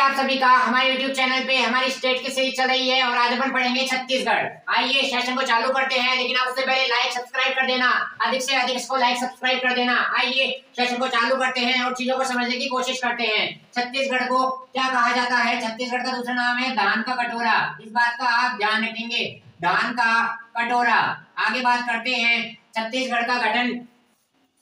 आप सभी का हमारे YouTube चैनल पे हमारी स्टेट की सीरीज चल रही है और आज अपन पढ़ेंगे छत्तीसगढ़। आइए सेशन को चालू करते हैं, लेकिन आप उससे पहले लाइक सब्सक्राइब कर देना, अधिक से अधिक इसको लाइक सब्सक्राइब कर देना। आइए सेशन को चालू करते हैं और चीजों को समझने की कोशिश करते हैं। छत्तीसगढ़ को क्या कहा जाता है? छत्तीसगढ़ का दूसरा नाम है धान का कटोरा। इस बात का आप ध्यान रखेंगे, धान का कटोरा। आगे बात करते हैं, छत्तीसगढ़ का गठन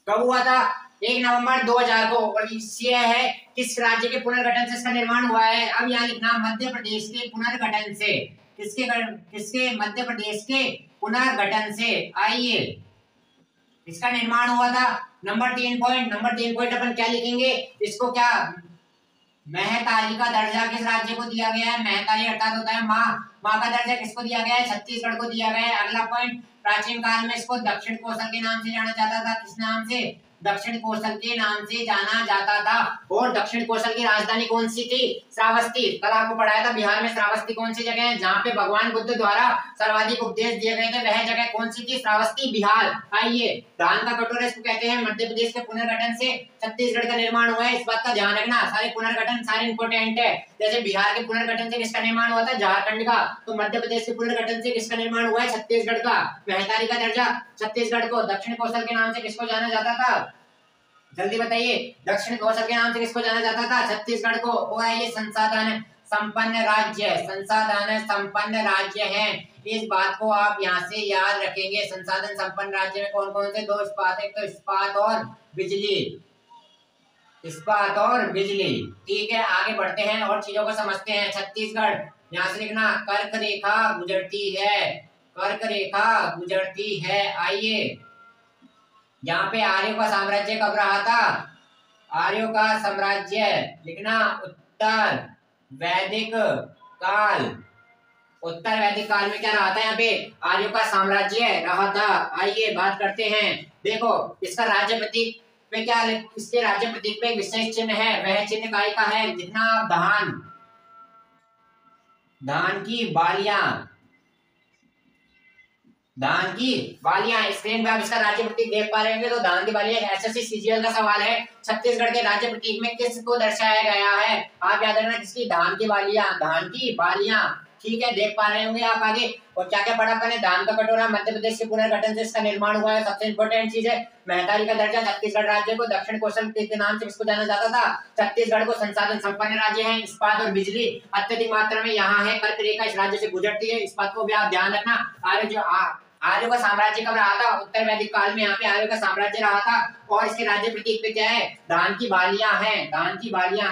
कब हुआ था? 1 नवंबर 2000 को। और ये है किस राज्य के पुनर्गठन से इसका निर्माण हुआ है? अब यहाँ लिखना मध्य प्रदेश के पुनर्गठन से। किसके? मध्य प्रदेश के पुनर्गठन से। आइए इसका निर्माण हुआ था। नंबर 3 पॉइंट अपन क्या लिखेंगे? इसको क्या महतारी का दर्जा किस राज्य को दिया गया है? महतारी अर्थात होता है माँ का दर्जा किसको दिया गया है? छत्तीसगढ़ को दिया गया है। अगला पॉइंट, प्राचीन काल में इसको दक्षिण कोसल के नाम से जाना जाता था। किस नाम से? दक्षिण कोसल के नाम से जाना जाता था। और दक्षिण कोसल की राजधानी कौन सी थी? श्रावस्ती। कल आपको पढ़ाया था बिहार में श्रावस्ती कौन सी जगह है जहाँ पे भगवान बुद्ध द्वारा सर्वाधिक उपदेश दिए गए थे? वह जगह कौन सी थी? श्रावस्ती, बिहार। आइए धान का कटोरा इसको कहते हैं। मध्य प्रदेश के पुनर्गठन से छत्तीसगढ़ का निर्माण हुआ है, इस बात का ध्यान रखना। सारे पुनर्गठन सारे इंपोर्टेंट है। जैसे बिहार के पुनर्गठन से किसका निर्माण हुआ था? झारखंड का। तो मध्य प्रदेश के पुनर्गठन से किसका निर्माण हुआ है? छत्तीसगढ़ का। महतारी का दर्जा छत्तीसगढ़ को। दक्षिण कोसल के नाम से किसको जाना जाता था? जल्दी बताइए, दक्षिण कोसल के नाम से किसको जाना जाता था? छत्तीसगढ़ को। और ये संसाधन संपन्न राज्य है। इस बात को आप यहाँ से याद रखेंगे। संसाधन संपन्न राज्य में कौन कौन से? 2 इस्पात, एक तो इस्पात और बिजली। ठीक है, आगे बढ़ते हैं और चीजों को समझते हैं। छत्तीसगढ़ यहाँ से लिखना कर्क रेखा गुजरती है। आइए यहाँ पे आर्यों का साम्राज्य कब रहा था? आर्यों का साम्राज्य लिखना उत्तर वैदिक काल में क्या रहा था? यहाँ पे आर्यों का साम्राज्य रहा था। आइए बात करते हैं। देखो इसका राज्य प्रतीक पे क्या? इसके राज्य प्रतीक पे एक विशेष चिन्ह है। वह चिन्ह काय का है? लिखना धान की बालियां। स्क्रीन पे आप इसका राज्य प्रतीक देख पा रहे होंगे। तो धान की बालियां एसएससी सीजीएल का सवाल है। छत्तीसगढ़ के राज्य प्रतीक में किसको दर्शाया गया है? आप याद रखना, किसकी? धान की बालियां। ठीक है, देख पा रहे होंगे आप आगे। और क्या क्या पढ़ा अपने? धान का कटोरा, मध्य प्रदेश के पुनर्गठन से इसका निर्माण हुआ है। सबसे इंपॉर्टेंट चीज है महतारी का दर्जा। छत्तीसगढ़ राज्य को दक्षिण कोसल के नाम से किसको जाना जाता था? छत्तीसगढ़ को। संसाधन संपन्न राज्य है। इस्पात और बिजली अत्यधिक मात्रा में यहाँ है। कर्क रेखा इस राज्य से गुजरती है। इस बात को भी आप ध्यान रखना। आर्यों का साम्राज्य कब रहा था? उत्तर वैदिक काल में यहाँ पे आर्यों का साम्राज्य रहा था। और इसके राज्य प्रतीक पे क्या है? धान की बालियां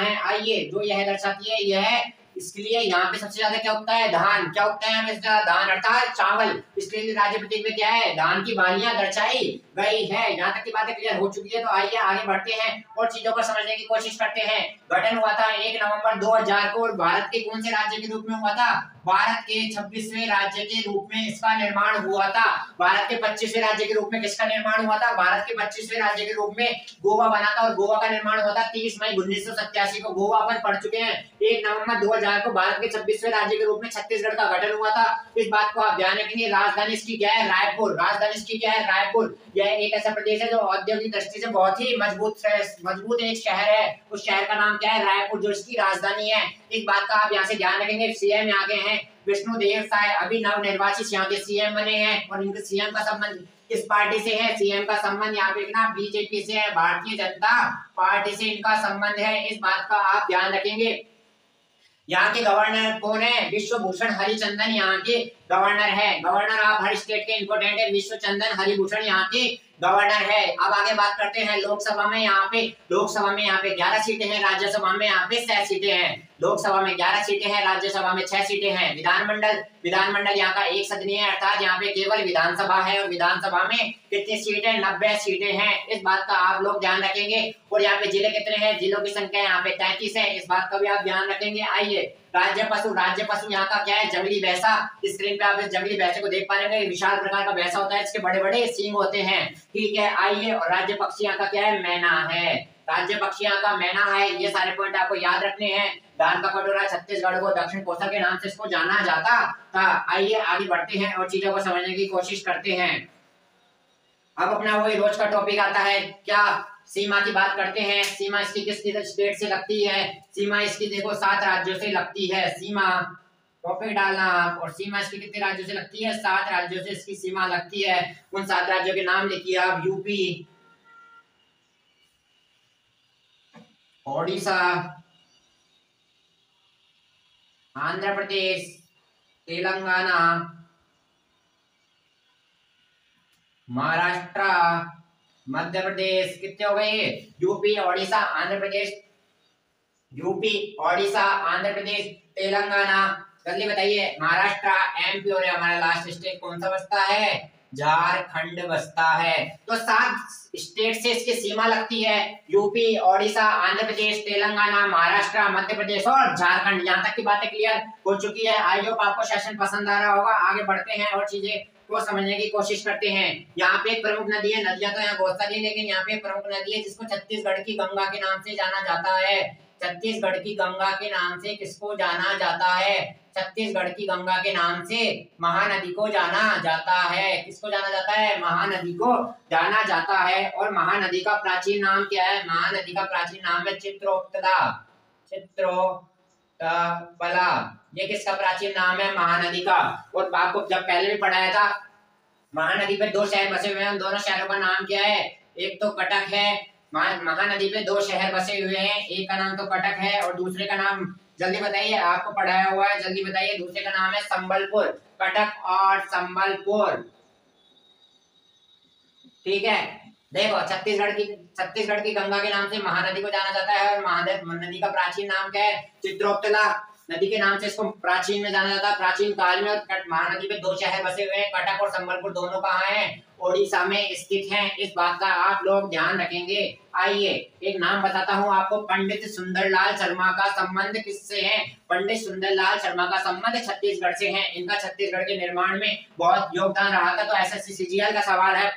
हैं। आइए जो यह दर्शाती है, यह इसके लिए यहाँ पे सबसे ज्यादा क्या उगता है? धान। क्या उगता है यहाँ पे? धान अर्थात चावल। इसलिए राज्य प्रतीक में क्या है? धान की बालियां दर्शाई गई है। यहाँ तक की बातें क्लियर हो चुकी है। तो आइए आगे बढ़ते हैं और चीजों को समझने की कोशिश करते हैं। गठन हुआ था 1 नवंबर 2000 को। और भारत के कौन से राज्य के रूप में हुआ था? भारत के 26वें राज्य के रूप में इसका निर्माण हुआ था। भारत के 25वें राज्य के रूप में किसका निर्माण हुआ था? भारत के 25वें राज्य के रूप में गोवा बना था। और गोवा का निर्माण हुआ था 30 मई 1987 को। गोवा अपन पढ़ चुके हैं। 1 नवंबर 2000 को भारत के 26वें राज्य के रूप में छत्तीसगढ़ का गठन हुआ था। इस बात को आप ध्यान रखेंगे। राजधानी इसकी क्या है? रायपुर। यह एक ऐसा प्रदेश है जो औद्योगिक दृष्टि से बहुत ही मजबूत एक शहर है। उस शहर का नाम क्या है? रायपुर, जो इसकी राजधानी है। इस बात का आप यहाँ से ध्यान रखेंगे। सीएम यहाँ के हैं विष्णुदेव साय, अभी नव निर्वाचित यहाँ के सीएम बने हैं। और इनके सीएम का संबंध किस पार्टी से है? सीएम का संबंध यहाँ पे लिखना बीजेपी से है, भारतीय जनता पार्टी से इनका संबंध है। इस बात का आप ध्यान रखेंगे। यहाँ के गवर्नर कौन है? विश्वभूषण हरिचंदन यहाँ के गवर्नर है। गवर्नर आप हर स्टेट के इंपोर्टेंट है। विश्वचंदन हरिभूषण यहाँ के गवर्नर है। अब आगे बात करते हैं लोकसभा में यहाँ पे 11 सीटें हैं। राज्यसभा में यहाँ पे 6 सीटें हैं। लोकसभा में 11 सीटें हैं, राज्यसभा में 6 सीटें हैं। विधानमंडल यहाँ का एक सदनीय है, अर्थात यहाँ पे केवल विधानसभा है। और विधानसभा में कितनी सीटें? 90 सीटें हैं। इस बात का आप लोग ध्यान रखेंगे। और यहाँ पे जिले कितने हैं? जिलों की संख्या यहाँ पे 33 है। इस बात का भी आप ध्यान रखेंगे। आइए राज्य पशु यहाँ का क्या है? जंगली भैंसा। स्क्रीन पे आप इस जंगली भैंसे को देख पा रहे हैं। विशाल प्रकार का भैंसा होता है, इसके बड़े बड़े सींग होते हैं। ठीक है, आइए। और राज्य पक्षी यहाँ का क्या है? मैना है। राज्य पक्षी यहाँ का मैना है। ये सारे पॉइंट आपको याद रखने हैं। धान का कटोरा छत्तीसगढ़ को दक्षिण कोसल के नाम से इसको जाना जाता था। आइए आगे बढ़ते हैं और चीजों को समझने की कोशिश करते हैं। अब अपना वही रोज का टॉपिक आता है क्या? सीमा की बात करते हैं। सीमा इसकी किस स्टेट से लगती है? सीमा इसकी देखो 7 राज्यों से लगती है। सीमा टॉपिक डालना आप, और सीमा इसकी कितने राज्यों से लगती है? 7 राज्यों से इसकी सीमा लगती है। उन 7 राज्यों के नाम लिखिए आप। यूपी, ओडिशा, आंध्र प्रदेश, तेलंगाना, महाराष्ट्र, मध्य प्रदेश। कितने हो गए? UP, Odisha, Andhra Pradesh, UP, Odisha, Andhra Pradesh, Telangana. जल्दी बताइए। महाराष्ट्र, एमपी, और हमारा लास्ट स्टेट कौन सा बचता है? झारखंड बचता है। तो 7 स्टेट से इसकी सीमा लगती है। यूपी, ओडिशा, आंध्र प्रदेश, तेलंगाना, महाराष्ट्र, मध्य प्रदेश और झारखंड। यहाँ तक की बातें क्लियर हो चुकी है। आई होप आपको सेशन पसंद आ रहा होगा। आगे बढ़ते हैं और चीजें को समझने की कोशिश करते हैं। यहाँ पे एक प्रमुख नदी है। नदियां तो यहाँ बहुत सारी है, लेकिन यहाँ पे एक प्रमुख नदी है जिसको छत्तीसगढ़ की गंगा के नाम से जाना जाता है। छत्तीसगढ़ की गंगा के नाम से किसको जाना जाता है? छत्तीसगढ़ की गंगा के नाम से महानदी को जाना जाता है। किसको जाना जाता है? महानदी को जाना जाता है। और महानदी का प्राचीन नाम क्या है? महानदी का प्राचीन नाम है चित्रोत्तला। चित्रोत्पला, ये किसका प्राचीन नाम है? महानदी का। और आपको जब पहले भी पढ़ाया था, महानदी पे 2 शहर बसे हुए हैं। दोनों शहरों का नाम क्या है? एक तो कटक है। महानदी पे 2 शहर बसे हुए हैं। एक का नाम तो कटक है और दूसरे का नाम जल्दी बताइए, आपको पढ़ाया हुआ है, जल्दी बताइए। दूसरे का नाम है संबलपुर। कटक और संबलपुर, ठीक है। देखो, छत्तीसगढ़ की गंगा के नाम से महानदी को जाना जाता है। और महानदी का प्राचीन नाम क्या है? चित्रोत्तला नदी के नाम से इसको प्राचीन में जाना जाता है, प्राचीन काल में। और महानदी पे 2 शहर बसे हुए हैं, कटक और संबलपुर। दोनों कहाँ हैं? ओडिशा में स्थित हैं। इस बात का आप लोग ध्यान रखेंगे। आइए एक नाम बताता हूँ आपको। पंडित सुंदरलाल शर्मा का संबंध किससे है? पंडित सुंदरलाल शर्मा का संबंध छत्तीसगढ़ से है। इनका छत्तीसगढ़ के निर्माण में बहुत योगदान रहा था। तो एसएससी सीजीएल का सवाल है।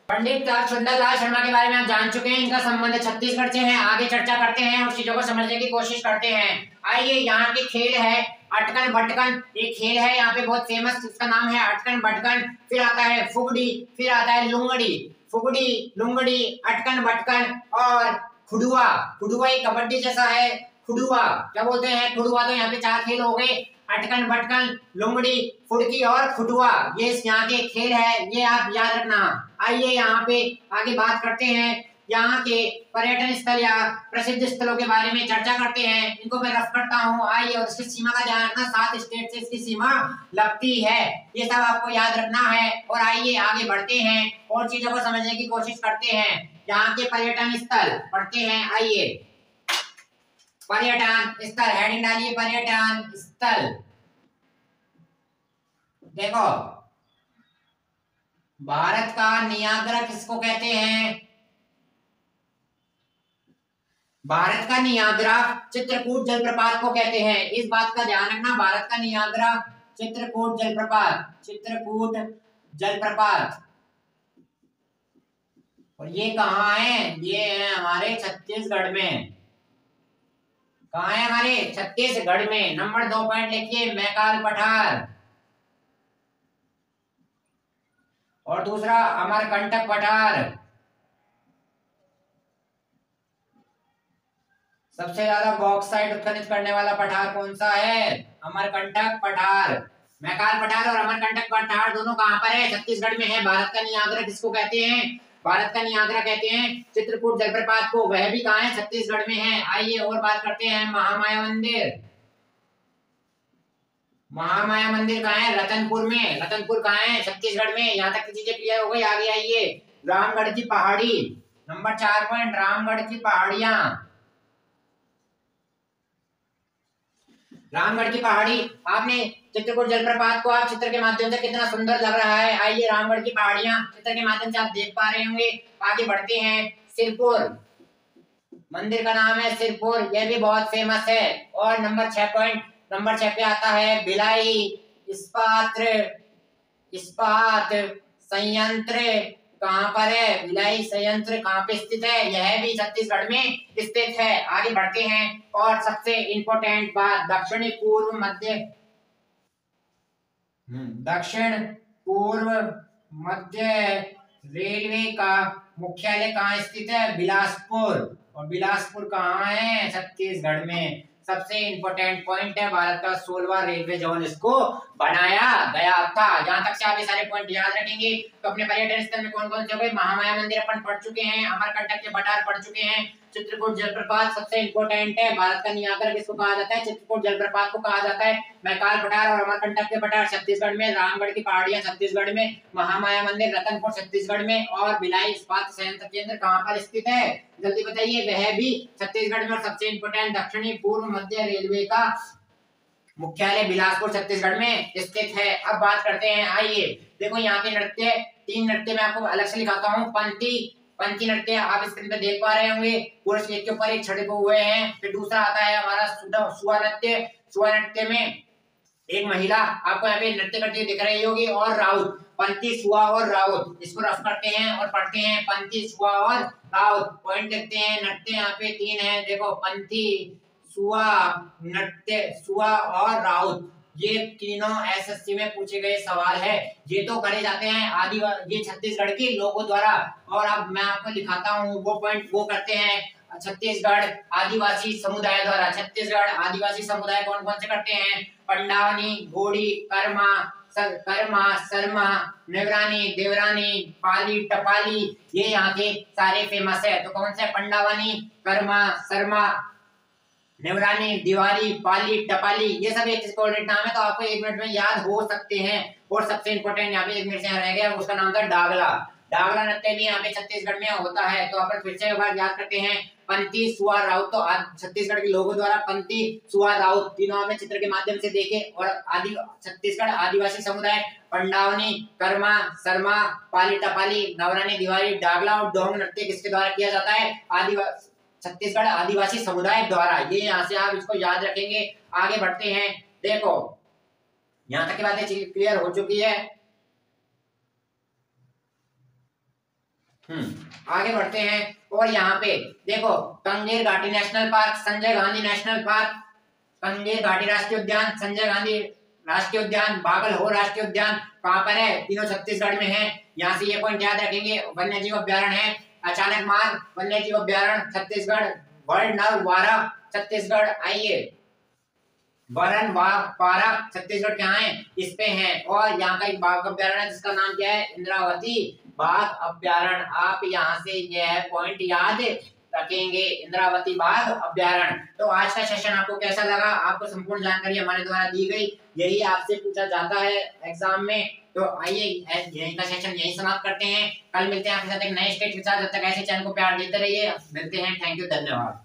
पंडित सुंदरलाल शर्मा के बारे में आप जान चुके हैं। इनका संबंध छत्तीसगढ़ से है। आगे चर्चा करते हैं और चीजों को समझने की कोशिश करते हैं। आइए, यहाँ के खेल है अटकन भटकन। एक खेल है यहाँ पे बहुत फेमस, उसका नाम है अटकन भटकन। फिर आता है फुगड़ी, फिर आता है लुंगड़ी। फुगड़ी, लुंगड़ी, अटकन भटकन और खुडुआ। खुडुआ एक कबड्डी जैसा है। खुडुआ क्या बोलते हैं? खुडुआ। तो यहाँ पे 4 खेल हो गए, अटकन भटकन, लुंगड़ी, फुड़की और खुडुआ। ये यहाँ के खेल है, ये आप याद रखना। आइए यहाँ पे आगे बात करते हैं। यहाँ के पर्यटन स्थल या प्रसिद्ध स्थलों के बारे में चर्चा करते हैं। इनको मैं रफ करता हूँ। आइए, और इसकी सीमा का ध्यान रखना। 7 स्टेट से इसकी सीमा लगती है। ये सब आपको याद रखना है। और आइए आगे बढ़ते हैं और चीजों को समझने की कोशिश करते हैं। यहाँ के पर्यटन स्थल पढ़ते हैं। आइए, पर्यटन स्थल, हेडिंग डालिए पर्यटन स्थल। देखो, भारत का नियाग्रा किसको कहते हैं? भारत का नियाग्रा चित्रकूट जलप्रपात को कहते हैं। इस बात का ध्यान रखना। भारत का नियाग्रा चित्रकूट जलप्रपात, चित्रकूट जलप्रपात। और ये कहाँ है? ये है हमारे छत्तीसगढ़ में। कहाँ है? हमारे छत्तीसगढ़ में। नंबर 2 पॉइंट लिखिए, मैकाल पठार। और दूसरा अमरकंटक पठार। सबसे ज्यादा बॉक्साइट उत्खनित करने वाला पठार कौन सा है? अमरकंटक पठार। मैकाल पठार और अमरकंटक पठार दोनों कहाँ पर है? छत्तीसगढ़ में है। भारत का नियाग्रा किसको कहते हैं? भारत का नियाग्रा कहते हैं चित्रकूट जलप्रपात को। वह भी कहाँ है? छत्तीसगढ़ में है। आइए और बात करते हैं महामाया मंदिर। महामाया मंदिर कहाँ है? रतनपुर में। रतनपुर कहाँ है? छत्तीसगढ़ में। यहाँ तक की चीजें क्लियर हो गई। आगे आइए, रामगढ़ की पहाड़ी। नंबर 4 पॉइंट, रामगढ़ की पहाड़ियां। रामगढ़ की पहाड़ी। आपने चित्रकूट जलप्रपात को आप चित्र के माध्यम से कितना सुंदर लग रहा है। आइए, रामगढ़ की पहाड़ियां चित्र के माध्यम से आप देख पा रहे होंगे। आगे बढ़ते हैं। सिरपुर, मंदिर का नाम है सिरपुर। यह भी बहुत फेमस है। और नंबर 6 पॉइंट, नंबर 6 पे आता है भिलाई इस्पात संयंत्र। कहाँ पर है? भिलाई संयंत्र कहाँ पे स्थित है? यह भी छत्तीसगढ़ में स्थित है। आगे बढ़ते हैं। और सबसे इंपॉर्टेंट बात, दक्षिण पूर्व मध्य रेलवे का मुख्यालय कहाँ स्थित है? बिलासपुर। और बिलासपुर कहाँ है? छत्तीसगढ़ में। सबसे इंपॉर्टेंट पॉइंट है, भारत का 16वां रेलवे जोन इसको बनाया गया था। जहां तक से आप ये सारे पॉइंट याद रखेंगे तो अपने पर्यटन स्थल में कौन कौन से हो गए? महामाया मंदिर अपन पढ़ चुके हैं, अमरकंटक के बटार पढ़ चुके हैं, चित्रकूट जलप्रपात सबसे इंपॉर्टेंट है, भारत का नियाग्रा किसको कहा जाता है? चित्रकूट जलप्रपात को कहा जाता है। मैकाल पठार और अमरकंटक के पठार छत्तीसगढ़ में, रामगढ़ की पहाड़ियां छत्तीसगढ़ में, महामाया मंदिर रतनपुर छत्तीसगढ़ में, और भिलाई इस्पात संयंत्र केंद्र कहाँ पर स्थित है? जल्दी बताइए। वह भी छत्तीसगढ़ में। और सबसे इंपॉर्टेंट, दक्षिणी पूर्व मध्य रेलवे का मुख्यालय बिलासपुर छत्तीसगढ़ में स्थित है। अब बात करते हैं, आइए देखो यहाँ के नृत्य, 3 नृत्य मैं आपको अलग से दिखाता हूँ। पंथी नृत्य आप स्क्रीन पे देख पा रहे होंगे, पुरुष एक के ऊपर एक छड़े हुए हैं। फिर दूसरा आता है हमारा सुआ नृत्य। सुआ नृत्य में एक महिला आपको यहाँ पे नृत्य करती हुई दिख रही होगी, और राउत। पंथी, सुआ और राउत, इसको रफ करते हैं और पढ़ते हैं, पंथी, सुआ और राउत। पॉइंट देखते हैं, नृत्य यहाँ पे 3 है, देखो पंथी, सुआ, नृत्य, सुआ और राउत। ये तीनों एसएससी में पूछे गए सवाल है। ये तो करे जाते हैं आदिवासी, ये छत्तीसगढ़ के लोगों द्वारा। और अब मैं आपको लिखाता हूँ वो पॉइंट, वो करते हैं छत्तीसगढ़ आदिवासी समुदाय द्वारा। छत्तीसगढ़ आदिवासी समुदाय कौन कौन से करते हैं? पंडावनी, गोड़ी, कर्मा, शर्मा, नेवरानी, देवरानी, पाली, टपाली, ये यहाँ के सारे फेमस है। तो कौन से? पंडावनी, कर्मा, शर्मा, नेवरानी, दिवारी, पाली, टपाली, ये सब एक कोऑर्डिनेट नाम है, तो आपको 1 मिनट में याद हो सकते हैं। और सबसे इंपॉर्टेंट यहाँ पे 1 मिनट से रह गया, उसका नाम था डागला। डागला नृत्य भी यहाँ पे छत्तीसगढ़ में होता है। तो अपन फिर से एक बार याद करते हैं, पंथी, सुआ, राउत। तो छत्तीसगढ़ के लोगों द्वारा पंथी, सुआ, राउत तीनों हमें चित्र के माध्यम से देखे। और छत्तीसगढ़ आदिवासी समुदाय पंडावनी, कर्मा, शर्मा, पाली, टपाली, नवरानी, दिवारी, डागला और डोंग नृत्य किसके द्वारा किया जाता है? आदिवासी छत्तीसगढ़ आदिवासी समुदाय द्वारा। ये यहाँ से आप इसको याद रखेंगे। आगे बढ़ते हैं, देखो यहाँ तक की बातें क्लियर हो चुकी है। आगे बढ़ते हैं, और यहाँ पे देखो Kanger Ghati national park, Sanjay Gandhi national park, Kanger Ghati राष्ट्रीय उद्यान, संजय गांधी राष्ट्रीय उद्यान, बागलहोर राष्ट्रीय उद्यान कहाँ पर है? तीनों छत्तीसगढ़ में है। यहाँ से ये पॉइंट याद रखेंगे। वन्य जीव अभ्यारण्य है अचानक मार्ग वन्य जीव अभ्यारण्य छत्तीसगढ़, वर्णवारा छत्तीसगढ़, आइए वरनवारा छत्तीसगढ़ कहाँ है? इस पे है। और यहाँ का एक बाघ अभ्यारण्य जिसका नाम क्या है? इंद्रावती बाघ अभ्यारण्य। आप यहाँ से यह पॉइंट याद रखेंगे, इंद्रावती बाघ अभ्यारण्य। तो आज का सेशन आपको कैसा लगा? आपको संपूर्ण जानकारी हमारे द्वारा दी गई, यही आपसे पूछा जाता है एग्जाम में। तो आइए यही का सेशन यही समाप्त करते हैं। कल मिलते हैं आपके साथ एक नए स्टेट के साथ। जब तक ऐसे चैनल को प्यार देते रहिए। मिलते हैं। थैंक यू, धन्यवाद।